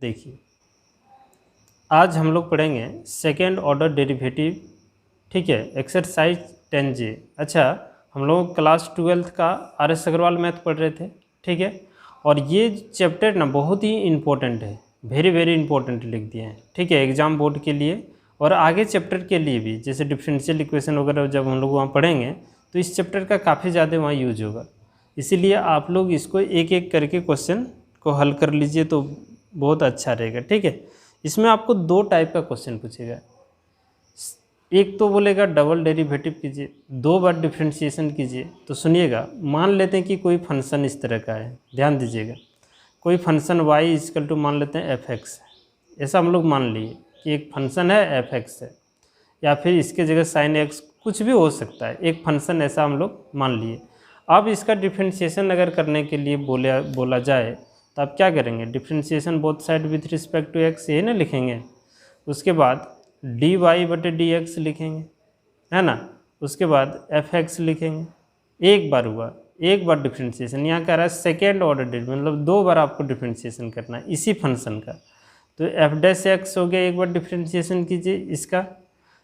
देखिए, आज हम लोग पढ़ेंगे सेकेंड ऑर्डर डेरिवेटिव, ठीक है, एक्सरसाइज 10J। अच्छा, हम लोग क्लास 12th का RS अग्रवाल मैथ पढ़ रहे थे, ठीक है। और ये चैप्टर ना बहुत ही इम्पोर्टेंट है, वेरी वेरी इंपॉर्टेंट लिख दिए हैं, ठीक है, एग्जाम बोर्ड के लिए और आगे चैप्टर के लिए भी। जैसे डिफरेंशियल इक्वेशन वगैरह जब हम लोग वहाँ पढ़ेंगे तो इस चैप्टर का काफ़ी ज़्यादा वहाँ यूज होगा। इसीलिए आप लोग इसको एक एक करके क्वेश्चन को हल कर लीजिए तो बहुत अच्छा रहेगा, ठीक है। इसमें आपको दो टाइप का क्वेश्चन पूछेगा। एक तो बोलेगा डबल डेरिवेटिव कीजिए, 2 बार डिफरेंशिएशन कीजिए। तो सुनिएगा, मान लेते हैं कि कोई फंक्शन इस तरह का है, ध्यान दीजिएगा, कोई फंक्शन y इक्वल टू मान लेते हैं fx है। ऐसा हम लोग मान लिए कि एक फंक्शन है fx है, या फिर इसके जगह sin x कुछ भी हो सकता है, एक फंक्शन ऐसा हम लोग मान लिए। अब इसका डिफरेंशिएशन अगर करने के लिए बोला जाए तो आप क्या करेंगे, differentiation both side with respect to x ये ना लिखेंगे, उसके बाद dy बटे dx लिखेंगे, है ना, उसके बाद fx लिखेंगे। एक बार हुआ, एक बार डिफरेंशिएशन, यहाँ कह रहा है सेकेंड ऑर्डर डेरिवेटिव, मतलब 2 बार आपको डिफरेंशिएशन करना है इसी फंक्शन का। तो f डैश x हो गया, एक बार डिफरेंशिएशन कीजिए, इसका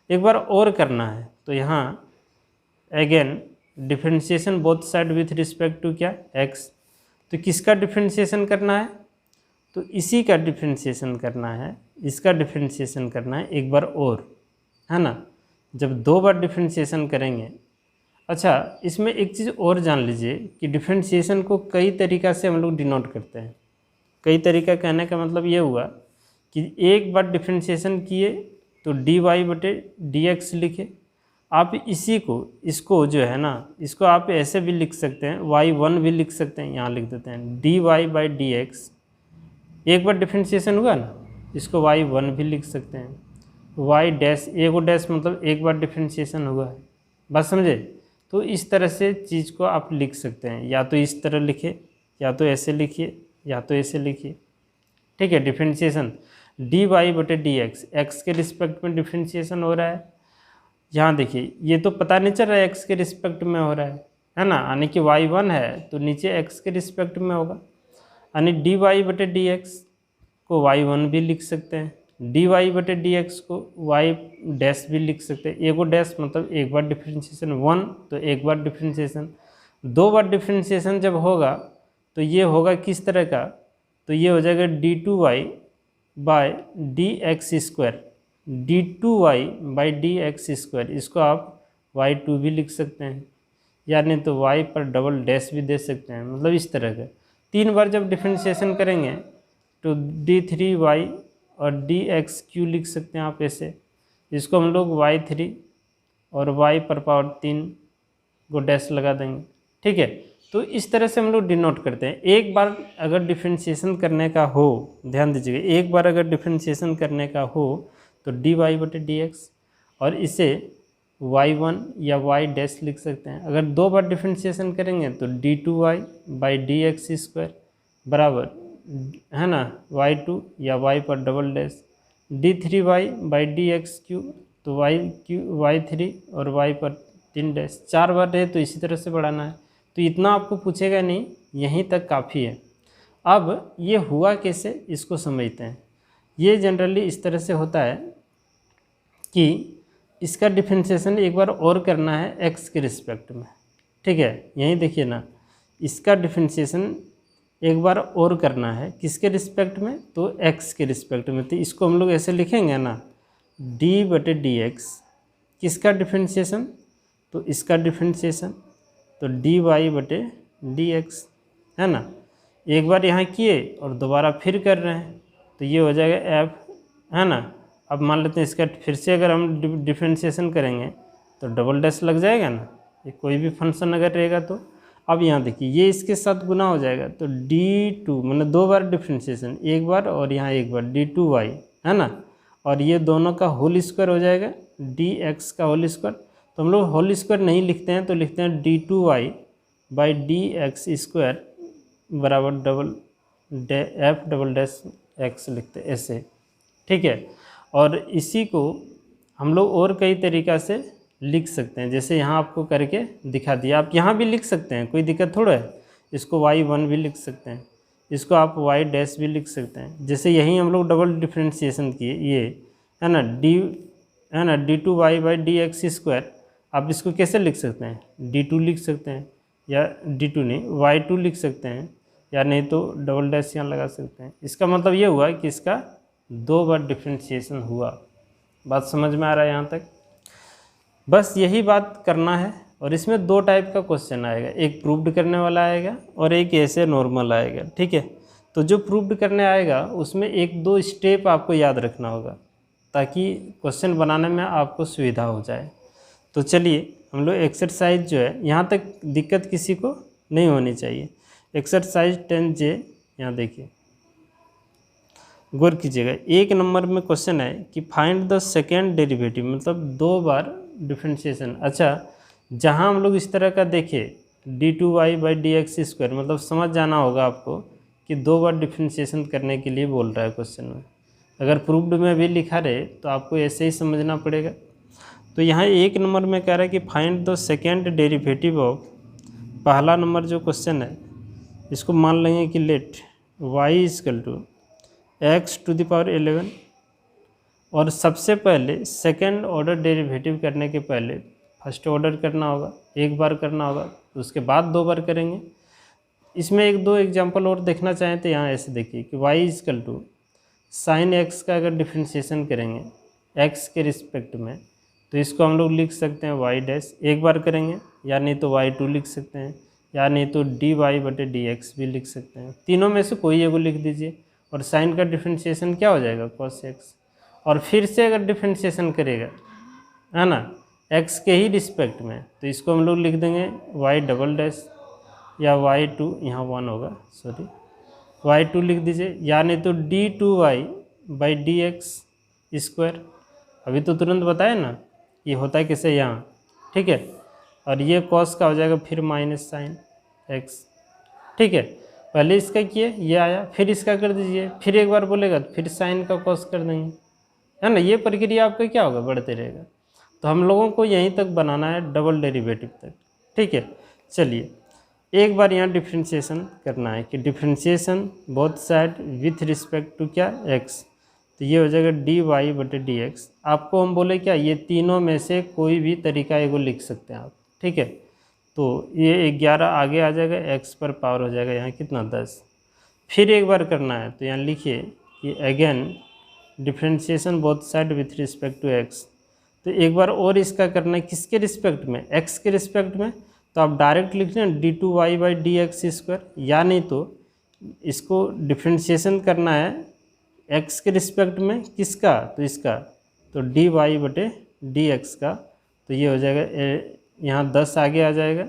एक बार और करना है तो यहाँ again differentiation both side with respect to क्या x। तो किसका डिफरेंशिएशन करना है, तो इसी का डिफरेंशिएशन करना है, इसका डिफरेंशिएशन करना है एक बार और, है ना, जब 2 बार डिफरेंशिएशन करेंगे। अच्छा, इसमें एक चीज़ और जान लीजिए कि डिफरेंशिएशन को कई तरीक़ा से हम लोग डिनोट करते हैं। कई तरीका कहने का मतलब ये हुआ कि एक बार डिफरेंशिएशन किए तो dy बटे dx लिखे। आप इसको जो है ना, इसको आप ऐसे भी लिख सकते हैं, y1 भी लिख सकते हैं, यहाँ लिख देते हैं dy बाई dx। एक बार डिफरेंशिएशन हुआ ना, इसको y1 भी लिख सकते हैं, y डैश, एगो डैश मतलब एक बार डिफरेंशिएशन हुआ है, बात समझे। तो इस तरह से चीज़ को आप लिख सकते हैं, या तो इस तरह लिखे, या तो ऐसे लिखिए, या तो ऐसे लिखिए, ठीक है। डिफरेंशिएशन dy बटे dx, x के रिस्पेक्ट में डिफरेंशिएशन हो रहा है। यहाँ देखिए, ये तो पता नहीं चल रहा है x के रिस्पेक्ट में हो रहा है ना, यानी कि y1 है तो नीचे x के रिस्पेक्ट में होगा, यानी dy बटे dx को y1 भी लिख सकते हैं, dy बटे dx को y डैश भी लिख सकते हैं। एगो डैश मतलब एक बार डिफरेंशिएशन, 1 तो एक बार डिफरेंशिएशन। 2 बार डिफरेंशिएशन जब होगा तो ये होगा किस तरह का, तो ये हो जाएगा d2y by dx square, d2y by dx square. इसको आप y2 भी लिख सकते हैं, या नहीं तो y पर डबल डैश भी दे सकते हैं, मतलब इस तरह का। 3 बार जब डिफरेंशिएशन करेंगे तो d3y और dx3 लिख सकते हैं आप ऐसे। इसको हम लोग y3 और y पर पावर 3 को डैश लगा देंगे, ठीक है। तो इस तरह से हम लोग डिनोट करते हैं। एक बार अगर डिफरेंशिएशन करने का हो, ध्यान दीजिएगा, एक बार अगर डिफरेंशिएशन करने का हो तो dy बटे dx, और इसे y1 या y डैश लिख सकते हैं। अगर 2 बार डिफरेंशिएशन करेंगे तो d2y बाई dx स्क्वायर बराबर, है ना, y2 या y पर double dash, d3y by dx3, तो y3 और y पर 3 डैश। 4 बार है तो इसी तरह से बढ़ाना है, तो इतना आपको पूछेगा नहीं, यहीं तक काफ़ी है। अब ये हुआ कैसे, इसको समझते हैं। ये जनरली इस तरह से होता है कि इसका डिफरेंशिएशन एक बार और करना है x के रिस्पेक्ट में, ठीक है। यहीं देखिए ना, इसका डिफरेंशिएशन एक बार और करना है किसके रिस्पेक्ट में, तो x के रिस्पेक्ट में। तो इसको हम लोग ऐसे लिखेंगे ना, d बटे dx, किसका डिफरेंशिएशन, तो इसका डिफरेंशिएशन, तो dy बटे dx, है ना। एक बार यहाँ किए और दोबारा फिर कर रहे हैं तो ये हो जाएगा f, है ना। अब मान लेते हैं इसका फिर से अगर हम डिफरेंशिएशन करेंगे तो डबल डैश लग जाएगा ना, ये कोई भी फंक्शन अगर रहेगा तो। अब यहाँ देखिए, ये इसके साथ गुना हो जाएगा तो d2, मतलब 2 बार डिफरेंशिएशन, एक बार और यहाँ एक बार d2y, है ना, और ये दोनों का होल स्क्वायर हो जाएगा, dx का होल स्क्वायर। तो हम लोग होल स्क्वायर नहीं लिखते हैं, तो लिखते हैं d2y बाई dx स्क्वायर बराबर f डबल डैश x लिखते हैं ऐसे, ठीक है। और इसी को हम लोग और कई तरीक़ा से लिख सकते हैं, जैसे यहाँ आपको करके दिखा दिया। आप यहाँ भी लिख सकते हैं, कोई दिक्कत थोड़ा है। इसको y1 भी लिख सकते हैं, इसको आप वाई डैश भी लिख सकते हैं। जैसे यहीं हम लोग डबल डिफ्रेंशिएशन किए, ये है ना d2y/dx², आप इसको कैसे लिख सकते हैं, d2 लिख सकते हैं, या d2 नहीं y2 लिख सकते हैं, या नहीं तो डबल डैश यहाँ लगा सकते हैं। इसका मतलब ये हुआ कि इसका 2 बार डिफ्रेंशिएशन हुआ। बात समझ में आ रहा है यहाँ तक? बस यही बात करना है। और इसमें 2 टाइप का क्वेश्चन आएगा, एक प्रूव्ड करने वाला आएगा और एक ऐसे नॉर्मल आएगा। ठीक है, तो जो प्रूव्ड करने आएगा उसमें 1-2 स्टेप आपको याद रखना होगा ताकि क्वेश्चन बनाने में आपको सुविधा हो जाए। तो चलिए हम लोग एक्सरसाइज जो है, यहाँ तक दिक्कत किसी को नहीं होनी चाहिए। एक्सरसाइज 10J यहाँ देखिए, गौर कीजिएगा। 1 नंबर में क्वेश्चन है कि फाइंड द सेकेंड डेरिवेटिव, मतलब 2 बार डिफ्रेंशिएशन। अच्छा, जहाँ हम लोग इस तरह का देखें d2y/dx², मतलब समझ जाना होगा आपको कि 2 बार डिफ्रेंशिएशन करने के लिए बोल रहा है क्वेश्चन में। अगर प्रूव्ड में भी लिखा रहे तो आपको ऐसे ही समझना पड़ेगा। तो यहाँ 1 नंबर में कह रहा है कि find the second derivative of, पहला नंबर जो क्वेश्चन है इसको मान लेंगे कि लेट y = x⁴, और सबसे पहले सेकेंड ऑर्डर डेरिवेटिव करने के पहले फर्स्ट ऑर्डर करना होगा, एक बार करना होगा, तो उसके बाद 2 बार करेंगे। इसमें 1-2 एग्जांपल और देखना चाहें तो यहाँ ऐसे देखिए कि y = sin x का अगर डिफ्रेंशिएशन करेंगे x के रिस्पेक्ट में, तो इसको हम लोग लिख सकते हैं y', एक बार करेंगे, या नहीं तो y2 लिख सकते हैं, या नहीं तो dy/dx भी लिख सकते हैं। तीनों में से कोई एगो लिख दीजिए। और साइन का डिफ्रेंशिएशन क्या हो जाएगा, cos x। और फिर से अगर डिफ्रेंशिएशन करेगा, है ना, x के ही रिस्पेक्ट में, तो इसको हम लोग लिख देंगे y', या y2, यहाँ 1 होगा, सॉरी, y2 लिख दीजिए, या नहीं तो d2y/dx²। अभी तो तुरंत बताया ना ये होता है कैसे यहाँ, ठीक है। और ये cos का हो जाएगा फिर माइनस साइन x, ठीक है। पहले इसका किए, ये आया, फिर इसका कर दीजिए, फिर एक बार बोलेगा तो फिर साइन का cos कर देंगे, है ना। ये प्रक्रिया आपका क्या होगा, बढ़ते रहेगा। तो हम लोगों को यहीं तक बनाना है, डबल डेरिवेटिव तक, ठीक है। चलिए एक बार यहाँ डिफ्रेंशिएशन करना है कि differentiation both side with respect to क्या, x। तो ये हो जाएगा dy/dx। आपको हम बोले क्या, ये तीनों में से कोई भी तरीका एगो लिख सकते हैं आप, ठीक है। तो ये 11 आगे आ जाएगा, x पर पावर हो जाएगा यहाँ कितना, 10। फिर एक बार करना है तो यहाँ लिखिए कि again differentiation both side with respect to x। तो एक बार और इसका करना है, किसके रिस्पेक्ट में, x के रिस्पेक्ट में। तो आप डायरेक्ट लिख लें d2y/dx², या नहीं तो इसको डिफ्रेंशिएशन करना है x के रिस्पेक्ट में, किसका, तो इसका, तो dy/dx का। तो ये हो जाएगा, यहाँ 10 आगे आ जाएगा,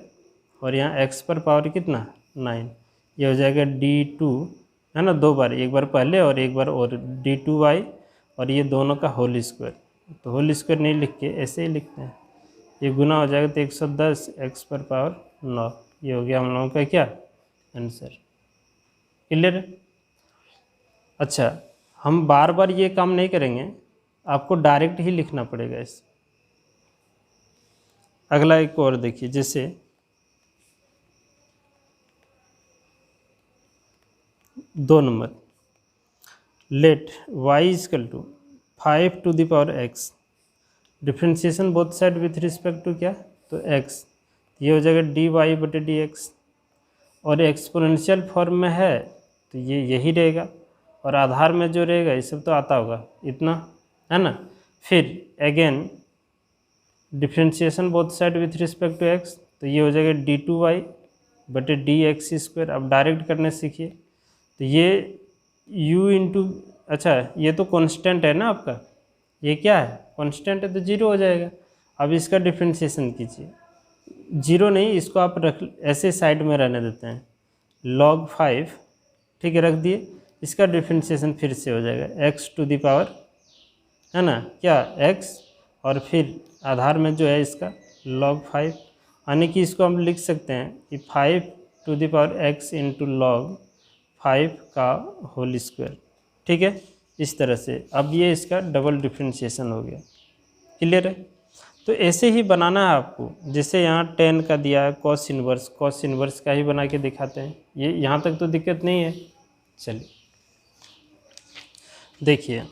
और यहाँ x पर पावर कितना, 9। ये हो जाएगा d2, है ना, 2 बार, एक बार पहले और एक बार और d2y, और ये दोनों का होल स्क्वायर। तो होल स्क्वायर नहीं लिख के ऐसे ही लिखते हैं, ये गुना हो जाएगा तो 110 x पर पावर 9। ये हो गया हम लोगों का क्या, आंसर। क्लियर है? अच्छा, हम बार बार ये काम नहीं करेंगे, आपको डायरेक्ट ही लिखना पड़ेगा इस। अगला एक और देखिए, जैसे 2 number, let y = 5⁴x, differentiation both side with respect to क्या, तो x। ये हो जाएगा dy/dx, और एक्सपोनेंशियल फॉर्म में है तो ये यही रहेगा, और आधार में जो रहेगा ये सब तो आता होगा इतना, है ना। फिर again differentiation both side with respect to x, तो ये हो जाएगा d2y/dx²। अब डायरेक्ट करने सीखिए, तो ये u अच्छा ये तो कांस्टेंट है ना आपका, ये क्या है, कांस्टेंट है, तो 0 हो जाएगा। अब इसका डिफ्रेंशिएशन कीजिए, 0 नहीं, इसको आप रख ऐसे साइड में रहने देते हैं, log 5, ठीक है, रख दिए। इसका डिफ्रेंशिएशन फिर से हो जाएगा x⁴, है ना, क्या x, और फिर आधार में जो है इसका log 5, यानी कि इसको हम लिख सकते हैं कि 5⁴x × log 5 का होल स्क्वायर, ठीक है, इस तरह से। अब ये इसका डबल डिफ्रेंशिएशन हो गया। क्लियर है? तो ऐसे ही बनाना है आपको, जैसे यहाँ 10 का दिया है, cos इनवर्स का ही बना के दिखाते हैं। ये यहाँ तक तो दिक्कत नहीं है, चलिए देखिए,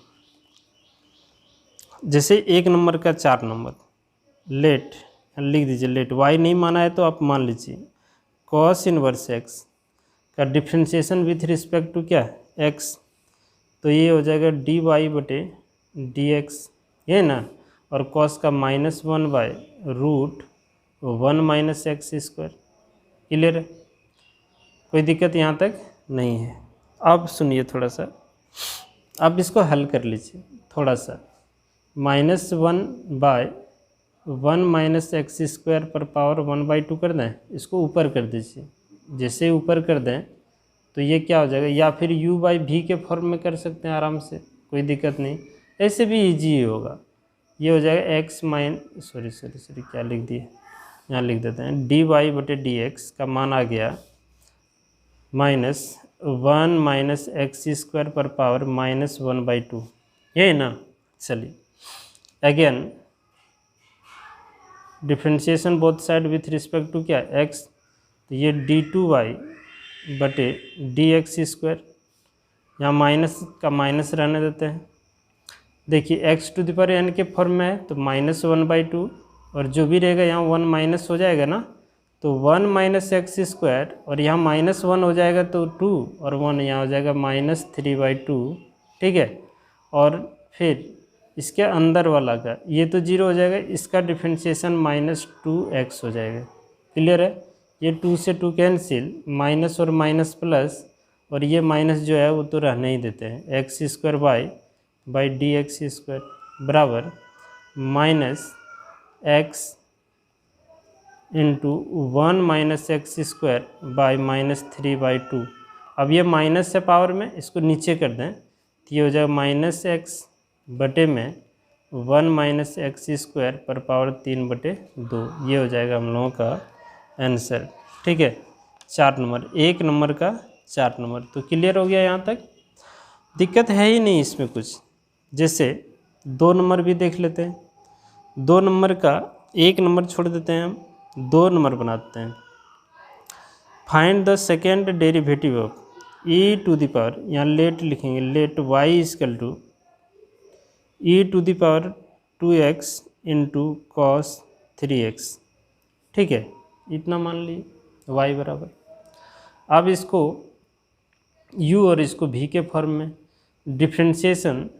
जैसे 1 नंबर का 4 नंबर लेट लिख दीजिए, लेट y नहीं माना है तो आप मान लीजिए cos इनवर्स x का डिफ्रेंशिएशन विथ रिस्पेक्ट टू क्या x, तो ये हो जाएगा dy बटे dx, ये ना, और cos का -1/√1 माइनस एक्स स्क्वायर। क्लियर है, कोई दिक्कत यहाँ तक नहीं है। अब सुनिए थोड़ा सा, अब इसको हल कर लीजिए थोड़ा सा। -1/1 माइनस एक्स स्क्वायर पर पावर 1/2 कर दें, इसको ऊपर कर दीजिए। जैसे ऊपर कर दें तो ये क्या हो जाएगा, या फिर u/v के फॉर्म में कर सकते हैं आराम से, कोई दिक्कत नहीं, ऐसे भी इजी होगा। ये हो जाएगा x सॉरी क्या लिख दिए, यहाँ लिख देते हैं dy बटे dx का मान आ गया -1 माइनस एक्स स्क्वायर पर पावर -1/2, ये ना। चलिए again differentiation both side with respect to क्या x, तो ये d2y बटे dx स्क्वायर, यहाँ माइनस का माइनस रहने देते हैं। देखिए x⁴n के फॉर्म में है तो -1/2, और जो भी रहेगा यहाँ 1 माइनस हो जाएगा ना, तो 1 माइनस एक्स स्क्वायर, और यहाँ -1 हो जाएगा तो 2, और 1 यहाँ हो जाएगा -3/2। ठीक है, और फिर इसके अंदर वाला का ये तो 0 हो जाएगा, इसका डिफ्रेंशिएशन -2x हो जाएगा। क्लियर है, ये 2 से 2 कैंसिल, माइनस और माइनस प्लस, और ये माइनस जो है वो तो रहने ही देते हैं, x² बाई dx स्क्वायर बराबर -x into 1 minus x square by -3/2। अब ये माइनस है पावर में, इसको नीचे कर दें तो ये हो जाएगा -x बटे में 1 माइनस एक्स स्क्वायर पर पावर 3/2। ये हो जाएगा हम लोगों का आंसर। ठीक है, 4 नंबर, 1 नंबर का 4 नंबर। तो क्लियर हो गया, यहाँ तक दिक्कत है ही नहीं इसमें कुछ। जैसे 2 नंबर भी देख लेते हैं। 2 नंबर का 1 नंबर छोड़ देते हैं, हम 2 नंबर बनाते हैं। Find the second derivative of e⁻, यहाँ लेट लिखेंगे, let y equal to e⁻2x into cos 3x। ठीक है, इतना मान ली y बराबर। अब इसको u और इसको v के फॉर्म में डिफ्रेंशिएशन,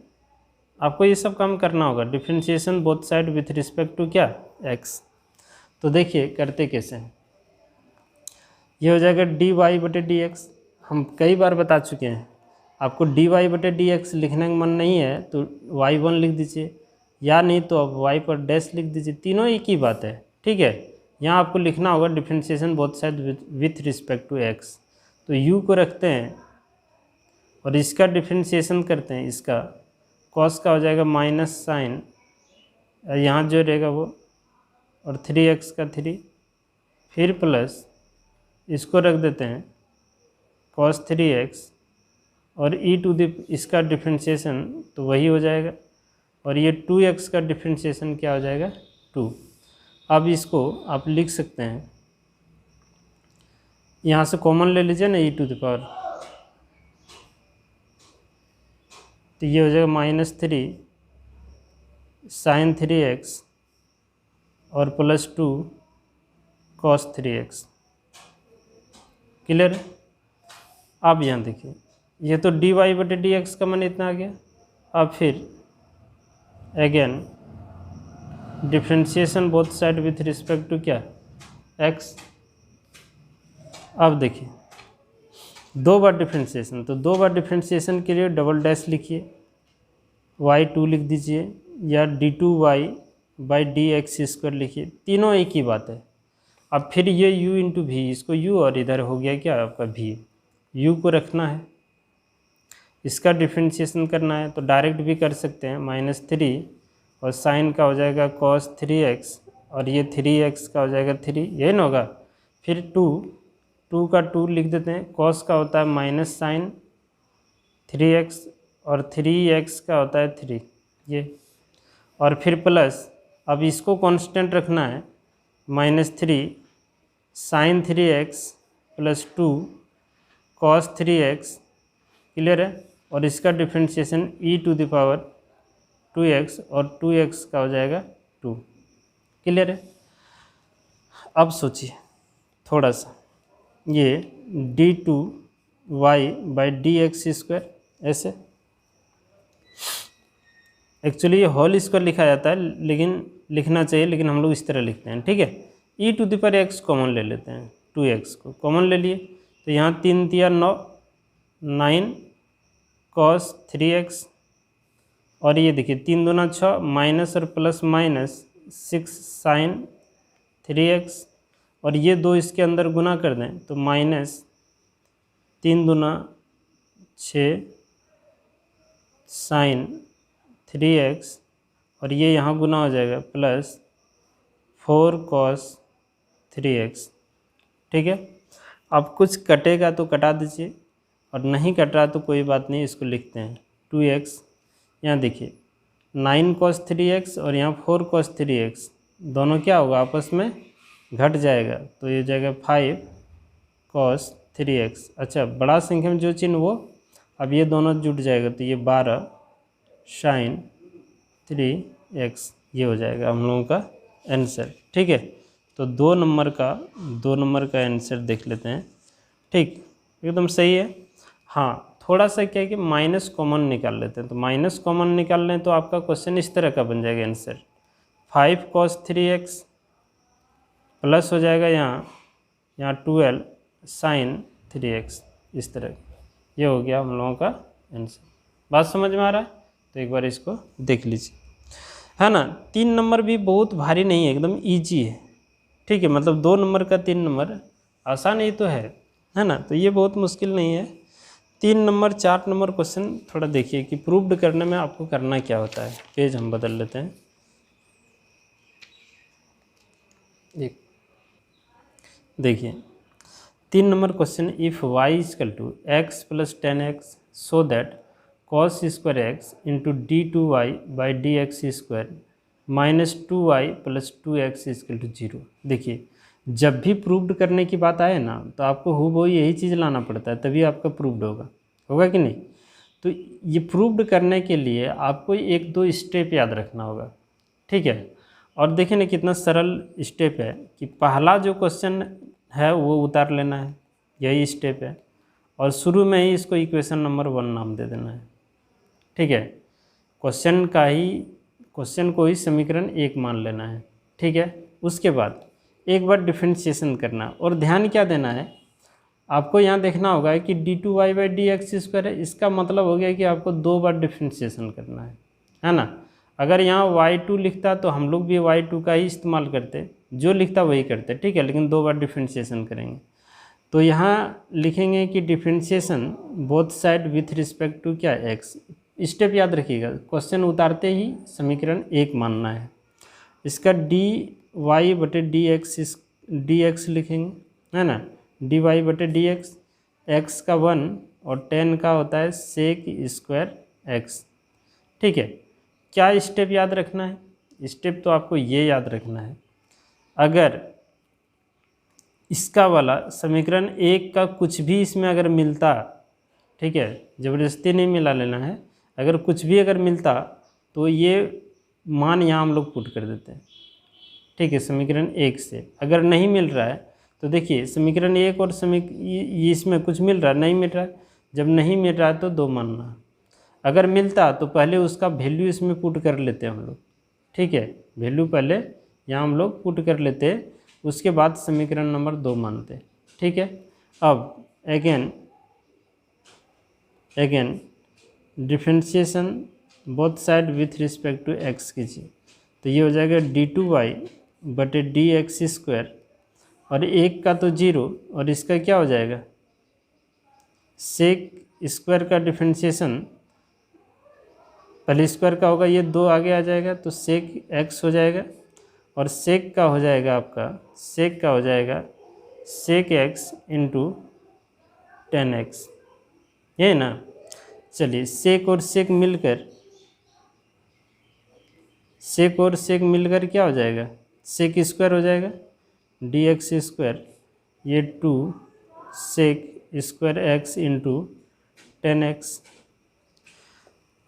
आपको ये सब काम करना होगा। Differentiation both side with respect to क्या x। तो देखिए करते कैसे हैं, ये हो जाएगा dy बटे dx। हम कई बार बता चुके हैं, आपको dy बटे dx लिखने का मन नहीं है तो y1 लिख दीजिए, या नहीं तो आप y पर डैश लिख दीजिए, तीनों एक ही बात है। ठीक है, यहाँ आपको लिखना होगा differentiation both side with respect to x। तो u को रखते हैं और इसका डिफ्रेंशिएशन करते हैं, इसका cos का हो जाएगा माइनस साइन, यहाँ जो रहेगा वो, और 3x का 3, फिर प्लस इसको रख देते हैं cos 3x, और इसका डिफ्रेंशिएशन तो वही हो जाएगा, और ये 2x का डिफ्रेंशिएशन क्या हो जाएगा 2। अब इसको आप लिख सकते हैं, यहाँ से कॉमन ले लीजिए ना e⁻, तो ये हो जाएगा -3 sin 3x और +2 cos 3x। क्लियर है। अब यहाँ देखिए, ये तो dy बटे dx का मान इतना आ गया। अब फिर again differentiation both side with respect to क्या x। अब देखिए 2 बार डिफ्रेंशिएशन, तो 2 बार डिफ्रेंशिएशन के लिए डबल डैश लिखिए, y2 लिख दीजिए, या d2y बाई dx स्क्वायर लिखिए, तीनों एक ही बात है। अब फिर ये u इंटू वी, इसको u और इधर हो गया क्या आपका v, u को रखना है, इसका डिफ्रेंशिएशन करना है, तो डायरेक्ट भी कर सकते हैं, -3 और साइन का हो जाएगा cos 3x, और ये 3x का हो जाएगा 3, यही ना होगा। फिर 2 का 2 लिख देते हैं, cos का होता है माइनस साइन 3x, और 3x का होता है 3, ये, और फिर प्लस, अब इसको कांस्टेंट रखना है, -3 sign 3x + 2 cos 3x clear है। और इसका differentiation e to the power 2x और 2x का हो जाएगा 2। क्लियर है। अब सोचिए थोड़ा सा, ये d2y/dx², ऐसे एक्चुअली ये होल स्क्वायर लिखा जाता है, लेकिन लिखना चाहिए, लेकिन हम लोग इस तरह लिखते हैं, ठीक है। e to the power x common ले लेते हैं, 2x को कॉमन ले लिए, तो यहाँ 3 तिया 9, 9 cos 3x, और ये देखिए 3 दूना 6, माइनस और प्लस माइनस 6 sin 3x, और ये दो इसके अंदर गुना कर दें तो माइनस 3 दूना 6 sin 3x, और ये यहाँ गुना हो जाएगा प्लस 4 cos 3x। ठीक है। अब कुछ कटेगा तो कटा दीजिए, और नहीं कट रहा तो कोई बात नहीं, इसको लिखते हैं 2x। यहाँ देखिए 9 cos 3x और यहाँ 4 cos 3x, दोनों क्या होगा आपस में घट जाएगा, तो ये जाएगा 5 cos 3x। अच्छा, बड़ा संख्या में जो चिन्ह वो, अब ये दोनों जुट जाएगा तो ये 12 sin 3x, ये हो जाएगा हम लोगों का आंसर। ठीक है, तो 2 नंबर का आंसर देख लेते हैं। ठीक, एकदम सही है। हाँ, थोड़ा सा क्या है कि माइनस कॉमन निकाल लेते हैं, तो माइनस कॉमन निकाल लें तो आपका क्वेश्चन इस तरह का बन जाएगा आंसर, 5 cos 3x प्लस हो जाएगा यहाँ 12 sin 3x, इस तरह। ये हो गया हम लोगों का आंसर। बात समझ में आ रहा है? तो एक बार इसको देख लीजिए, है ना। 3 नंबर भी बहुत भारी नहीं है, एकदम ईजी है। ठीक है, मतलब 2 नंबर का 3 नंबर आसान ही तो है ना, तो ये बहुत मुश्किल नहीं है। 3 नंबर 4 नंबर क्वेश्चन थोड़ा देखिए कि प्रूव्ड करने में आपको करना क्या होता है। पेज हम बदल लेते हैं। एक देखिए 3 number question, if y = x + 10x so that cos square x into d2y/dx² -2y + 2x = 0। देखिए, जब भी प्रूव्ड करने की बात आए ना, तो आपको हूबहू यही चीज़ लाना पड़ता है, तभी आपका प्रूव्ड होगा कि नहीं। तो ये प्रूव्ड करने के लिए आपको 1-2 स्टेप याद रखना होगा। ठीक है, और देखिए ना कितना सरल स्टेप है कि पहला जो क्वेश्चन है वो उतार लेना है, यही स्टेप है, और शुरू में ही इसको इक्वेशन नंबर 1 नाम दे देना है। ठीक है, क्वेश्चन को ही समीकरण 1 मान लेना है। ठीक है, उसके बाद एक बार डिफरेंशिएशन करना, और ध्यान क्या देना है आपको, यहाँ देखना होगा कि d2y/dx² है, इसका मतलब हो गया कि आपको 2 बार डिफरेंशिएशन करना है ना। अगर यहाँ y2 लिखता तो हम लोग भी y2 का ही इस्तेमाल करते, जो लिखता वही करते। ठीक है, लेकिन 2 बार डिफरेंशिएशन करेंगे, तो यहाँ लिखेंगे कि differentiation both side with respect to क्या, x। स्टेप याद रखिएगा, क्वेश्चन उतारते ही समीकरण 1 मानना है। इसका dy/dx लिखेंगे, है ना, dy/dx, x का 1 और 10 का होता है sec² x। ठीक है, क्या स्टेप याद रखना है? स्टेप तो आपको ये याद रखना है, अगर इसका वाला समीकरण 1 का कुछ भी इसमें अगर मिलता, ठीक है, ज़बरदस्ती नहीं मिला लेना है, अगर कुछ भी अगर मिलता तो ये मान यहाँ हम लोग पुट कर देते हैं। ठीक है, समीकरण 1 से अगर नहीं मिल रहा है तो देखिए समीकरण 1 और इसमें कुछ मिल रहा है, नहीं मिल रहा है, जब नहीं मिल रहा है तो 2 मानना। अगर मिलता तो पहले उसका वैल्यू इसमें पुट कर लेते हम लोग। ठीक है, वैल्यू पहले यहाँ हम लोग पुट कर लेते, उसके बाद समीकरण नंबर 2 मानते। ठीक है, अब again differentiation both side with respect to x कीजिए, तो ये हो जाएगा d2y/dx², और 1 का तो 0, और इसका क्या हो जाएगा sec² का डिफरेंशिएशन, पहले स्क्वायर का होगा, ये 2 आगे आ जाएगा तो sec x हो जाएगा, और sec का हो जाएगा आपका sec x इंटू 10x, ये ना। चलिए sec और sec मिलकर क्या हो जाएगा, sec² हो जाएगा, dx², ये 2 sec² x इंटू 10x।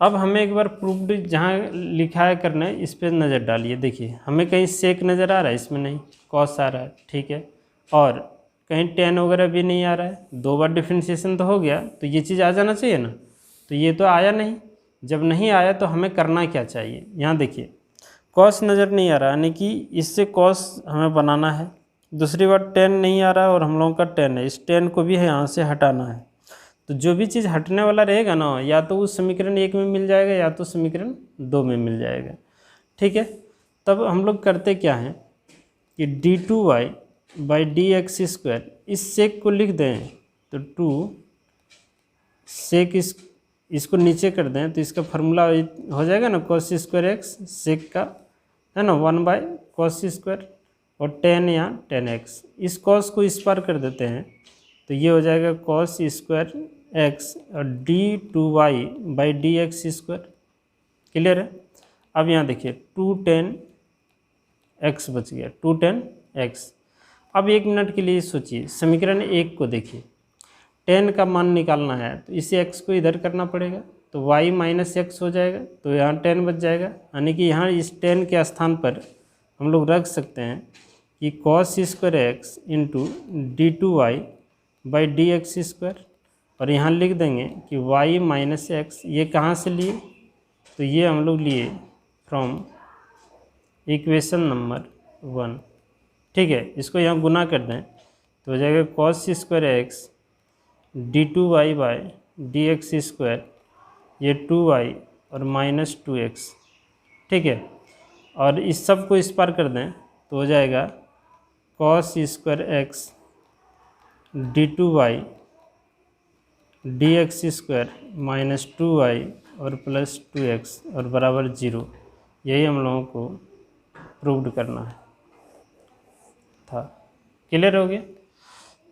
अब हमें एक बार प्रूफ्ड जहाँ लिखा है करना है इस पर नज़र डालिए। देखिए हमें कहीं सेक नज़र आ रहा है, इसमें नहीं, कॉस आ रहा है, ठीक है, और कहीं टेन वगैरह भी नहीं आ रहा है। 2 बार डिफ्रेंशिएशन तो हो गया, तो ये चीज़ आ जाना चाहिए ना, तो ये तो आया नहीं। जब नहीं आया तो हमें करना क्या चाहिए, यहाँ देखिए कॉस नज़र नहीं आ रहा, यानी कि इससे कॉस हमें बनाना है। दूसरी बार टेन नहीं आ रहा है और हम लोगों का टेन है, इस टेन को भी यहाँ से हटाना है। तो जो भी चीज़ हटने वाला रहेगा ना, या तो उस समीकरण 1 में मिल जाएगा या तो समीकरण 2 में मिल जाएगा, ठीक है। तब हम लोग करते क्या हैं कि d2y/dx², इस सेक को लिख दें तो 2 सेक इसको नीचे कर दें तो इसका फार्मूला हो जाएगा ना cos² सेक का, है ना, 1/cos², और 10 या 10x। इस cos को इस पार कर देते हैं तो ये हो जाएगा cos² और d2y/dx²। क्लियर है। अब यहाँ देखिए 210x बच गया, 210x। अब 1 मिनट के लिए सोचिए, समीकरण 1 को देखिए, 10 का मान निकालना है तो इसे x को इधर करना पड़ेगा, तो y - x हो जाएगा, तो यहाँ 10 बच जाएगा। यानी कि यहाँ इस 10 के स्थान पर हम लोग रख सकते हैं कि cos² इंटू d2y/dx², और यहाँ लिख देंगे कि y - x। ये कहाँ से लिए, तो ये हम लोग लिए फ्रॉम इक्वेशन नंबर 1, ठीक है। इसको यहाँ गुना कर दें तो हो जाएगा cos² d2y/dx², ये 2y और -2x, ठीक है। और इस सब को इस पार कर दें तो हो जाएगा cos² d2y/dx² -2y और +2x और बराबर 0। यही हम लोगों को प्रूव्ड करना है था। क्लियर हो गया।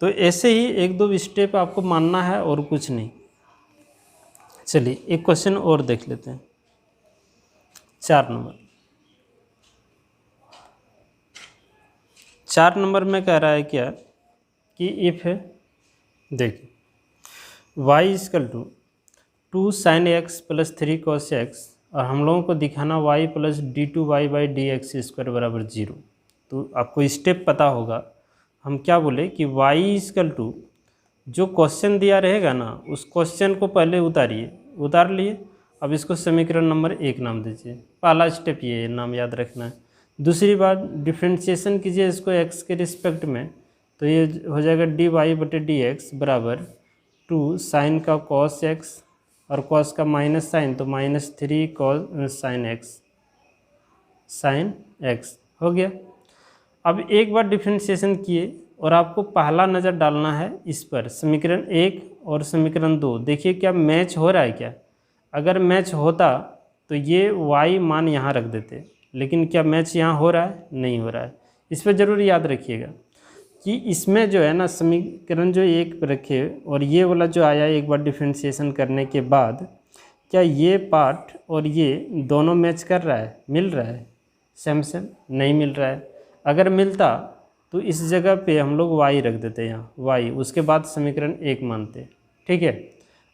तो ऐसे ही 1-2 स्टेप आपको मानना है और कुछ नहीं। चलिए एक क्वेश्चन और देख लेते हैं, 4 नंबर में कह रहा है क्या कि इफ़, देखिए y = 2 sin x + 3 cos x, और हम लोगों को दिखाना y + d2y/dx² बराबर 0। तो आपको स्टेप पता होगा, हम क्या बोले कि y = जो क्वेश्चन दिया रहेगा ना उस क्वेश्चन को पहले उतारिए, उतार लिए। अब इसको समीकरण नंबर 1 नाम दीजिए, पहला स्टेप ये नाम याद रखना है। दूसरी बात डिफ्रेंशिएशन कीजिए इसको x के रिस्पेक्ट में, तो ये हो जाएगा dy/dx बराबर 2 साइन का cos x और cos का माइनस साइन, तो -3 cos sin x हो गया। अब एक बार डिफ्रेंशिएशन किए और आपको पहला नज़र डालना है इस पर, समीकरण 1 और समीकरण 2। देखिए क्या मैच हो रहा है क्या। अगर मैच होता तो ये y मान यहाँ रख देते, लेकिन क्या मैच यहाँ हो रहा है, नहीं हो रहा है। इस पर ज़रूर याद रखिएगा कि इसमें जो है ना समीकरण जो 1 पर रखे और ये वाला जो आया एक बार डिफ्रेंशिएशन करने के बाद, क्या ये पार्ट और ये दोनों मैच कर रहा है, मिल रहा है, सेम नहीं मिल रहा है। अगर मिलता तो इस जगह पे हम लोग y रख देते यहाँ y, उसके बाद समीकरण 1 मानते, ठीक है।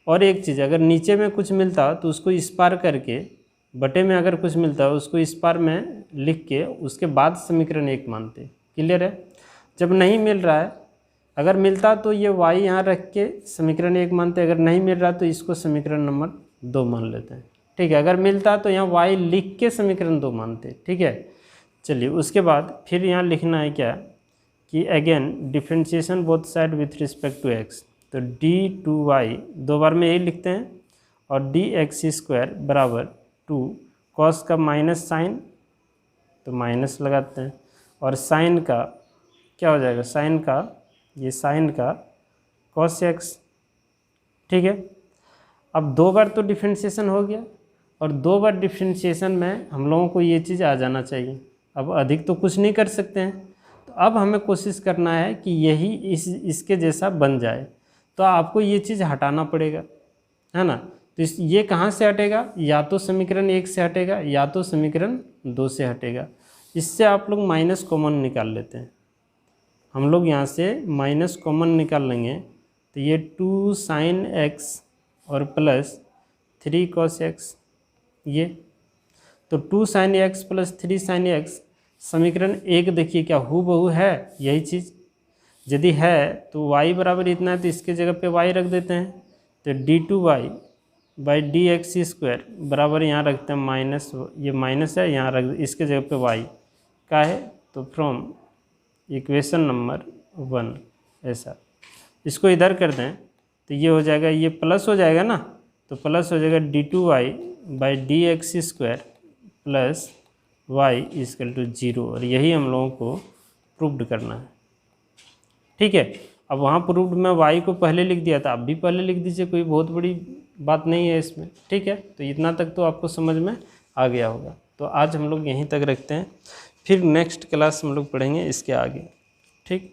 और एक चीज़, अगर नीचे में कुछ मिलता तो उसको इस पार करके, बटे में अगर कुछ मिलता उसको इस पार में लिख के उसके बाद समीकरण 1 मानते। क्लियर है। जब नहीं मिल रहा है, अगर मिलता तो ये y यहाँ रख के समीकरण 1 मानते, अगर नहीं मिल रहा तो इसको समीकरण नंबर 2 मान लेते हैं, ठीक है। अगर मिलता तो यहाँ y लिख के समीकरण 2 मानते, ठीक है। चलिए उसके बाद फिर यहाँ लिखना है क्या कि again differentiation both side with respect to x, तो d2y 2 बार में यही लिखते हैं, और dx² बराबर 2 cos का माइनस साइन, तो माइनस लगाते हैं, और साइन का क्या हो जाएगा, साइन का, ये साइन का cos x, ठीक है। अब 2 बार तो डिफ्रेंशिएशन हो गया, और 2 बार डिफ्रेंशिएशन में हम लोगों को ये चीज़ आ जाना चाहिए। अब अधिक तो कुछ नहीं कर सकते हैं, तो अब हमें कोशिश करना है कि यही इसके जैसा बन जाए। तो आपको ये चीज़ हटाना पड़ेगा, है ना। तो ये कहाँ से हटेगा, या तो समीकरण 1 से हटेगा या तो समीकरण 2 से हटेगा। इससे आप लोग माइनस कॉमन निकाल लेते हैं। हम लोग यहाँ से माइनस कॉमन निकाल लेंगे तो ये 2 sin x और प्लस 3 cos x ये। तो 2 sin x plus 3 sin x समीकरण 1 देखिए क्या हूबहू है यही चीज़। यदि है तो y बराबर इतना है तो इसके जगह पे y रख देते हैं, तो d2y by d x square बराबर यहाँ रखते हैं माइनस, ये माइनस है यहाँ रख, इसके जगह पे y का है। तो फ्रॉम इक्वेशन नंबर 1 ऐसा, इसको इधर कर दें तो ये हो जाएगा, ये प्लस हो जाएगा ना, तो प्लस हो जाएगा d2y by d x square plus y equal to 0, और यही हम लोगों को प्रूव्ड करना है। ठीक है, अब वहाँ प्रूव्ड में y को पहले लिख दिया था, आप भी पहले लिख दीजिए, कोई बहुत बड़ी बात नहीं है इसमें। ठीक है, तो इतना तक तो आपको समझ में आ गया होगा। तो आज हम लोग यहीं तक रखते हैं, फिर नेक्स्ट क्लास हम लोग पढ़ेंगे इसके आगे। ठीक।